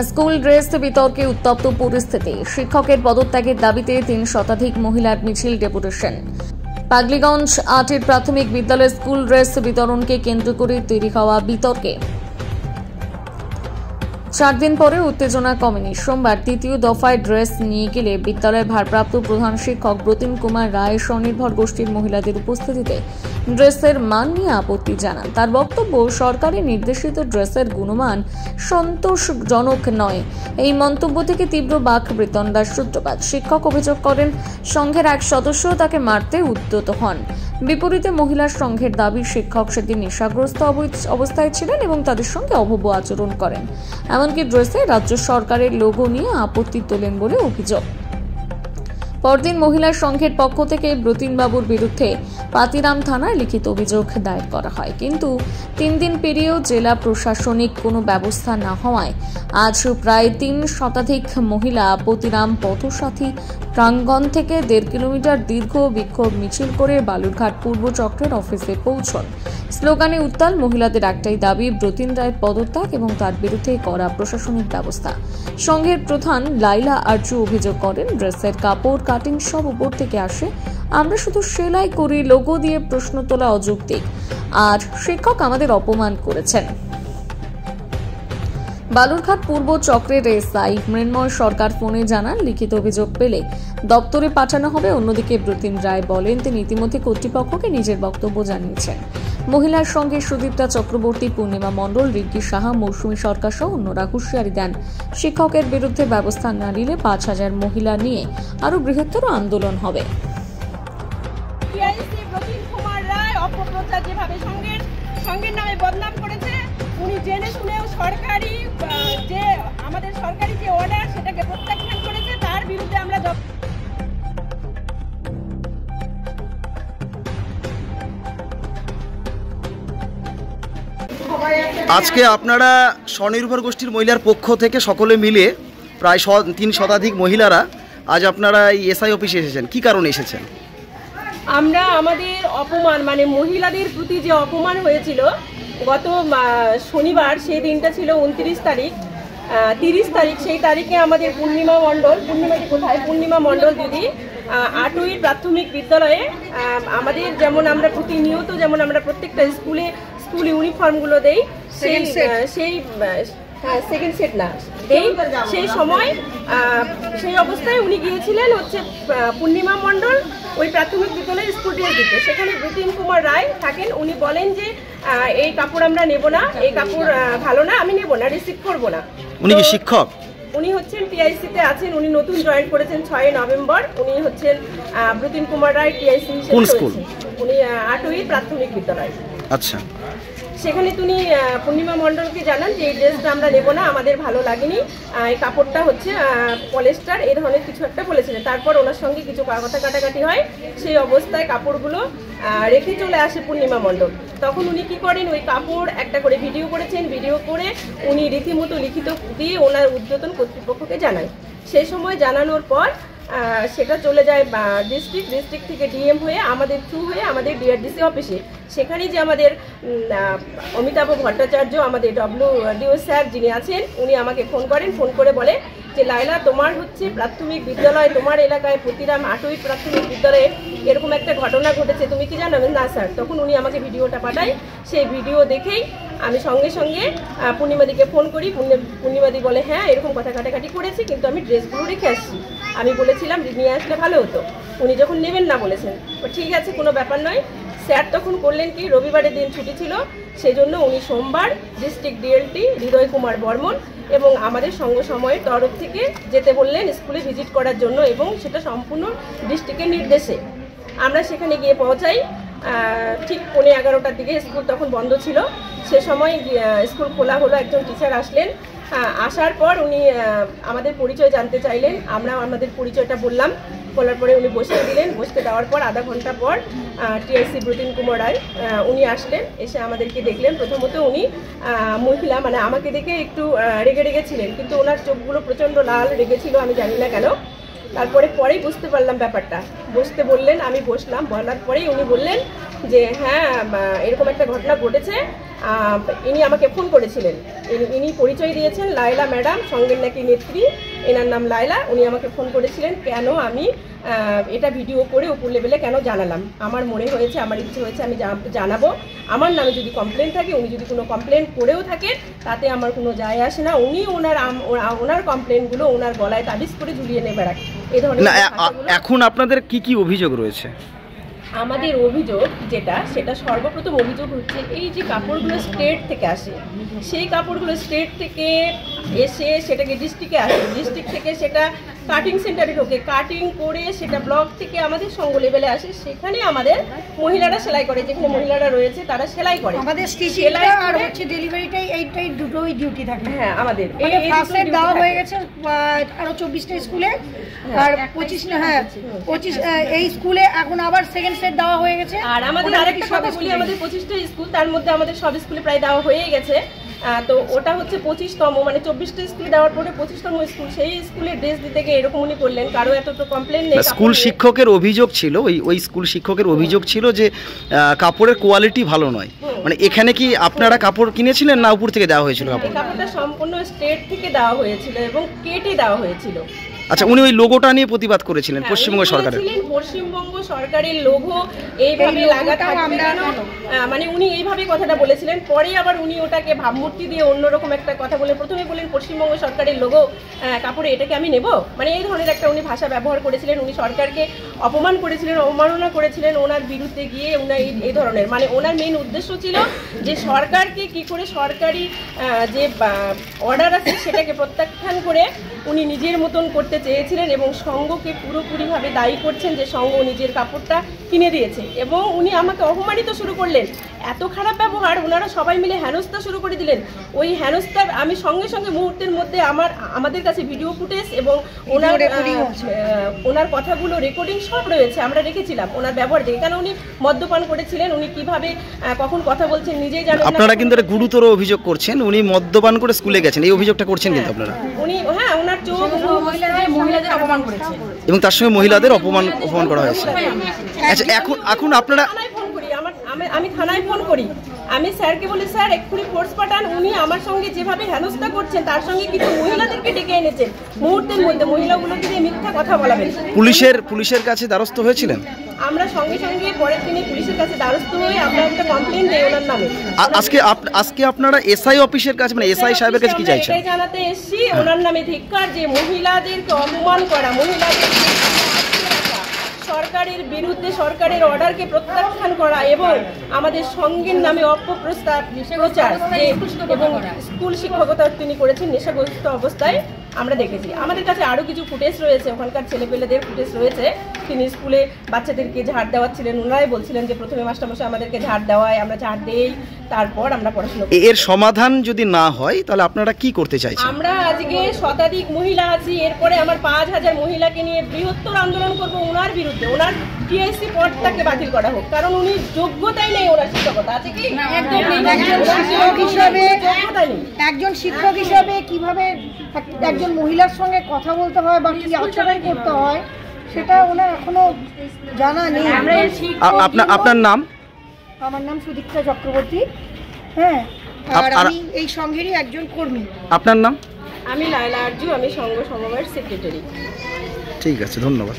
School dress বিতর্কে উত্তপ্ত পরিস্থিতি। শিক্ষকের পদত্যাগের দাবিতে 3 শতাধিক মহিলার মিছিল, ডেপুটেশন। পাগলিগঞ্জ 8-এর প্রাথমিক বিদ্যালয়ের স্কুল ড্রেস বিতরণকে কেন্দ্র করে তৈরি হওয়া বিতর্কে 4 দিন পরে উত্তেজনা কমেনি। সোমবার তৃতীয় দফায় ড্রেস নিয়ে গেলে বিদ্যালয়ের ভারপ্রাপ্ত প্রধান শিক্ষক ব্রতিন কুমার রায় স্বনির্ভর গোষ্ঠীর মহিলাদের উপস্থিতিতে ড্রেসের মান নিয়ে আপত্তি জানান। তার বক্তব্য, সরকারের নির্দেশিত ড্রেসের গুণমান সন্তোষজনক নয়। এই মন্তব্য থেকে তীব্র বাক বৃতন্ডার সূত্রপাত। শিক্ষক অভিযোগ করেন, সংঘের এক সদস্য তাকে মারতে উদ্যত হন। বিপরীতে মহিলা সংঘের দাবি, শিক্ষক সেদিন নেশাগ্রস্ত অবস্থায় ছিলেন এবং তাদের সঙ্গে অভব্য আচরণ করেন। এমনকি ড্রেসে রাজ্য সরকারের লোগো নিয়ে আপত্তি তোলেন বলে অভিযোগ। পরদিন মহিলা সংঘের পক্ষ থেকে ব্রতিনবাবুর বিরুদ্ধে পাতিরাম থানায় লিখিত অভিযোগ দায়ের করা হয়, কিন্তু 3 দিন পেরিয়েও জেলা প্রশাসনিক কোনো ব্যবস্থা না হওয়ায় আজ প্রায় 3 শতাধিক মহিলা পাতিরাম পথসাথী প্রাঙ্গণ থেকে 1.5 কিলোমিটার দীর্ঘ বিক্ষোভ মিছিল করে বালুরঘাট পূর্ব চক্রের অফিসে পৌঁছন। স্লোগানে উত্তাল মহিলাদের একটাই দাবি, ব্রতিন রায়ের পদত্যাগ এবং তার বিরুদ্ধে করা প্রশাসনিক ব্যবস্থা। সংঘের প্রধান লাইলা আরজু অভিযোগ করেন, ড্রেসের কাপড় কাটিং সব উপর থেকে আসে, আমরা শুধু সেলাই করি, লোগো দিয়ে প্রশ্ন তোলা অযৌক্তিক, আর শিক্ষক আমাদের অপমান করেছেন। বালুরঘাট পূর্ব চক্রের এসআই মৃন্ময় সরকার ফোনে জানান, লিখিত অভিযোগ পেলে দপ্তরে পাঠানো হবে। অন্যদিকে ব্রতিন রায় বলেন, তিনি ইতিমধ্যে কর্তৃপক্ষকে নিজের বক্তব্য জানিয়েছেন। মহিলার সঙ্গে সুদীপ্তা চক্রবর্তী, পূর্ণিমা মণ্ডল, রিঙ্কি সাহা, মৌসুমী সরকার সহ অন্যরা হুঁশিয়ারি দেন, শিক্ষকের বিরুদ্ধে ব্যবস্থা না নিলে 5,000 মহিলা নিয়ে আরো বৃহত্তর আন্দোলন হবে। সংঘের নামে বদনাম করেছে, উনি জেনে শুনেও সরকারি যে আমাদের সরকারি যে অর্ডার সেটাকে প্রত্যাখ্যান করেছে, তার বিরুদ্ধে আমরা আজকে আপনারা স্বনির্ভর গোষ্ঠীর মহিলার পক্ষ থেকে সকলে মিলে প্রায় 3 শতাধিক মহিলারা আজ আপনারা এই এসআই অফিসে এসেছেন, কি কারণে এসেছেন? আমরা আমাদের অপমান, মানে মহিলাদের প্রতি যে অপমান হয়েছিল গত শনিবার, সেই দিনটা ছিল 29 তারিখ, 30 তারিখ, সেই তারিখে আমাদের পূর্ণিমা মণ্ডল দিদি 8-এর প্রাথমিক বিদ্যালয়ে আমাদের যেমন আমরা প্রতিনিয়ত যেমন আমরা প্রত্যেকটা স্কুল ইউনিফর্মগুলো দেই, সেকেন্ড সেট না দেই, সেই সময় সেই অবস্থায় উনি গিয়েছিলেন হচ্ছে পূর্ণিমা মণ্ডল ওই প্রাথমিক বিদ্যালয়ে স্কুল ড্রেস দিতে। সেখানে ব্রতিন কুমার রায় থাকেন, উনি বলেন যে এই কাপড় আমরা নেব না, এই কাপড় ভালো না, আমি নেব না, রিসিভ করবো না। উনি কি শিক্ষক? উনি হচ্ছেন টিআইসিতে আছেন, উনি নতুন জয়েন করেছেন 6 নভেম্বর। উনি হচ্ছেন ব্রতিন কুমার রায় টিআইসি। কোন স্কুল? উনি 8-এর প্রাথমিক বিদ্যালয়। আচ্ছা, সেখানে তিনি পূর্ণিমা মণ্ডলকে জানান যে এই ড্রেসটা আমরা নেব না, আমাদের ভালো লাগেনি, এই কাপড়টা হচ্ছে পলিস্টার, এই ধরনের কিছু একটা বলেছিলেন। তারপর ওনার সঙ্গে কিছু কথা কাটাকাটি হয়, সেই অবস্থায় কাপড়গুলো রেখে চলে আসে পূর্ণিমা মণ্ডল। তখন উনি কি করেন, ওই কাপড় একটা করে ভিডিও করেছেন, ভিডিও করে উনি রীতিমতো লিখিত দিয়ে ওনার ঊর্ধ্বতন কর্তৃপক্ষকে জানায়। সেই সময় জানানোর পর সেটা চলে যায় ডিস্ট্রিক্ট থেকে ডিএম হয়ে আমাদের থ্রু হয়ে আমাদের ডিআরডিসি অফিসে। সেখানে যে আমাদের অমিতাভ ভট্টাচার্য, আমাদের ডব্লিউডিও স্যার যিনি আছেন, উনি আমাকে ফোন করেন, ফোন করে বলে যে লাইলা, তোমার হচ্ছে প্রাথমিক বিদ্যালয়, তোমার এলাকায় প্রতিরাম 8-এর প্রাথমিক বিদ্যালয়ে এরকম একটা ঘটনা ঘটেছে, তুমি কি জানাবেন? না স্যার। তখন উনি আমাকে ভিডিওটা পাঠায়, সেই ভিডিও দেখেই আমি সঙ্গে সঙ্গে পূর্ণিমাদিকে ফোন করি। পূর্ণিমাদি বলে, হ্যাঁ এরকম কথা কাটাকাটি করেছি, কিন্তু আমি ড্রেসগুলো রেখে আসছি, আমি বলেছিলাম নিয়ে আসলে ভালো হতো, উনি যখন নেবেন না বলেছেন। ঠিক আছে, কোনো ব্যাপার নয়। স্যার তখন করলেন কি, রবিবারের দিন ছুটি ছিল, সেই জন্য উনি সোমবার ডিস্ট্রিক্ট ডিএলটি হৃদয় কুমার বর্মন এবং আমাদের সঙ্গ সময়ের তরফ থেকে যেতে বললেন স্কুলে ভিজিট করার জন্য, এবং সেটা সম্পূর্ণ ডিস্ট্রিক্টের নির্দেশে। আমরা সেখানে গিয়ে পৌঁছাই ঠিক 11:15টার দিকে। স্কুল তখন বন্ধ ছিল। সে সময় স্কুল খোলা হলো, একজন টিচার আসলেন। আসার পর উনি আমাদের পরিচয় জানতে চাইলেন, আমরা আমাদের পরিচয়টা বললাম, বলার পরে উনি বসিয়ে দিলেন। বসতে দেওয়ার পর আধা ঘন্টা পর টিআইসি ব্রতিন কুমার রায় উনি আসলেন, এসে আমাদেরকে দেখলেন। প্রথমত উনি মহিলা, মানে আমাকে দেখে একটু রেগে ছিলেন, কিন্তু ওনার চোখগুলো প্রচণ্ড লাল রেগেছিল, আমি জানি না কেন। তারপরে পরেই বুঝতে পারলাম ব্যাপারটা, বসতে বললেন, আমি বসলাম, বলার পরেই উনি বললেন যে হ্যাঁ এরকম একটা ঘটনা ঘটেছে। ইনি আমাকে ফোন করেছিলেন, ইনি পরিচয় দিয়েছেন লায়লা ম্যাডাম, সঙ্গের নাকি নেত্রী, এনার নাম লায়লা। উনি আমাকে ফোন করেছিলেন কেন আমি এটা ভিডিও করে উপর লেভেলে কেন জানালাম। আমার মনে হয়েছে, আমার ইচ্ছে হয়েছে আমি জানাবো। আমার নামে যদি কমপ্লেন থাকে, উনি যদি কোনো কমপ্লেন করেও থাকেন তাতে আমার কোনো যায় আসে না। উনি ওনার কমপ্লেনগুলো ওনার গলায় তাবিজ করে ঝুলিয়ে নেবে রাখে এই ধরনের। এখন আপনাদের কি কি অভিযোগ রয়েছে? আমাদের অভিযোগ সেটা সর্বপ্রথম অভিযোগ হচ্ছে এই যে কাপড়গুলো স্টেট থেকে আসে, সেই কাপড়গুলো স্টেট থেকে এসে সেটাকে ডিস্ট্রিক্টে আসে, ডিস্ট্রিক্ট থেকে সেটা কাটিং সেন্টারে ঢোকে, কাটিং করে সেটা ব্লক থেকে আমাদের সঙ্গ লেভেলে আসে, সেখানে আমাদের মহিলারা সেলাই করে, যেখানে মহিলারা রয়েছে তারা সেলাই করে। আমাদের সেলাই আর হচ্ছে ডেলিভারিটাই এইটাই দুটোই ডিউটি থাকে। হ্যাঁ আমাদের এই ফার্স্ট সেট দেওয়া হয়ে গেছে আরো 24টা স্কুলে, আর 25 এই স্কুলে এখন আবার সেকেন্ড সেট দেওয়া হয়ে গেছে। আর আমাদের আরেকটা কথা বলি, আমাদের 25টা স্কুল, তার মধ্যে আমাদের সব স্কুলে প্রায় দেওয়া হয়ে গেছে। তো ওটা হচ্ছে 25তম, মানে 24টা স্কুলে দেওয়ার পরে 25তম স্কুল, সেই স্কুলে ড্রেস দিতে গিয়ে এরকম উনি করলেন। কারো এত তো কমপ্লেন নেই। স্কুল শিক্ষকের অভিযোগ ছিল, ওই স্কুল শিক্ষকের অভিযোগ ছিল যে কাপড়ের কোয়ালিটি ভালো নয়। মানে এখানে কি আপনারা কাপড় কিনেছিলেন না উপর থেকে দেওয়া হয়েছিল? কাপড়টা সম্পূর্ণ স্টেট থেকে দেওয়া হয়েছিল এবং কেটে দেওয়া হয়েছিল। আচ্ছা, উনি ওই লোগোটা নিয়ে প্রতিবাদ করেছিলেন পশ্চিমবঙ্গ সরকারের। পশ্চিমবঙ্গ সরকারের লোগো এইভাবে লাগা থাকবে কেন, মানে উনি এইভাবে কথাটা বলেছিলেন। পরে আবার উনি ওটাকে ভাবমূর্তি দিয়ে অন্যরকম একটা কথা বলে প্রথমে বলেন পশ্চিমবঙ্গ সরকারের লোগো কাপড়ে, এটাকে আমি নেব, মানে এই ধরনের একটা উনি ভাষা ব্যবহার করেছিলেন। উনি সরকারকে অপমান করেছিলেন, অবমাননা করেছিলেন ওনার বিরুদ্ধে গিয়ে। উনি এই ধরনের, মানে ওনার মেইন উদ্দেশ্য ছিল যে সরকারকে কি করে সরকারি যে অর্ডার আছে সেটাকে প্রত্যাখ্যান করে উনি নিজের মতন করতে চেয়েছিলেন এবং সংঘকে পুরোপুরিভাবে দায়ী করছেন যে সংঘ নিজের কাপড়টা কিনে দিয়েছে। এবং উনি আমাকে অপমানিত শুরু করলেন, এত খারাপ ব্যবহার, ওনারা সবাই মিলে হেনস্থা শুরু করে দিলেন। ওই হেনস্থার আমি সঙ্গে সঙ্গে মুহূর্তের মধ্যে আমাদের কাছে ভিডিও ফুটেজ এবং ওনার কথাগুলো রেকর্ডিং সব রয়েছে, আমরা রেখেছিলাম ওনার ব্যবহার দেখে। কারণ উনি মদ্যপান করেছিলেন, উনি কিভাবে কখন কথা বলছেন নিজেই জানেন। আপনারা কিন্তু একটা গুরুতর অভিযোগ করছেন, উনি মদ্যপান করে স্কুলে গেছেন, এই অভিযোগটা করছেন কিন্তু আপনারা। উনি ওনার চোখ মহিলাদের অপমান করেছে এবং তার সঙ্গে মহিলাদের অপমান করা হয়েছে। আচ্ছা, এখন আপনারা আমি থানায় ফোন করি, আমি স্যারকে বলি স্যার এক্ষুনি ফোর্স পাঠান। উনি আমার সঙ্গে যেভাবে হেনস্থা করছেন, তার সঙ্গে কিছু মহিলাদেরকে ডেকে এনেছেন মুহূর্তের মধ্যে, মহিলাগুলোকে দিয়ে মিথ্যা কথা বলাবেন। পুলিশের কাছে দ্বারস্থ হয়েছিলেন? আমরা সঙ্গে সঙ্গে পরের দিনে পুলিশের কাছে দ্বারস্থ হয়ে আমরা একটা কমপ্লেন দেই ওনার নামে। আজকে আপনারা এসআই অফিসের কাছে, মানে এসআই সাহেবের কাছে কি চাইছেন? এটাই জানাতে এসেছি ওনার নামে ধিক্কার, যে মহিলাদেরকে অপমান করা, মহিলাদের সরকারের বিরুদ্ধে সরকারের অর্ডারকে প্রত্যাখ্যান করা এবং আমাদের সঙ্গের নামে অপপ্রচার এবং স্কুল শিক্ষকতা তিনি করেছেন নেশাগ্রস্ত অবস্থায় আমরা দেখেছি। আমাদের কাছে আরও কিছু ফুটেজ রয়েছে, ওখানকার ছেলেপেলেদের ফুটেজ রয়েছে। তিনি স্কুলে বাচ্চাদেরকে ঝাড় দেওয়াচ্ছিলেন, ওনারাই বলছিলেন যে প্রথমে মাস্টারমশাই আমাদেরকে ঝাড় দেওয়ায়, আমরা ঝাড় দেই, তারপর আমরা পড়াশোনা করি। এর সমাধান যদি না হয় তাহলে আপনারা কি করতে চাইছেন? আমরা আজকে শতাধিক মহিলা আছি, এরপরে আমার 5000 মহিলাকে নিয়ে বৃহত্তর আন্দোলন করব ওনার বিরুদ্ধে। ওনার টিআইসি পদটাকে বাতিল করা হোক, কারণ উনি যোগ্যতাই নেই ওনার শিক্ষকতা আছে কি? একজন শিক্ষক হিসাবে কিভাবে একজন মহিলার সঙ্গে কথা বলতে হয় বা কি আচরণ করতে হয় সেটা ওনার এখনো জানা নেই। আপনার নাম? আমার নাম সুদীপ্তা চক্রবর্তী। হ্যাঁ, আর আমি এই সংঘেরই একজন কর্মী। আপনার নাম? আমি লায়লা আরজু, আমি সংঘ সমবায়ের সেক্রেটারি। ঠিক আছে, ধন্যবাদ।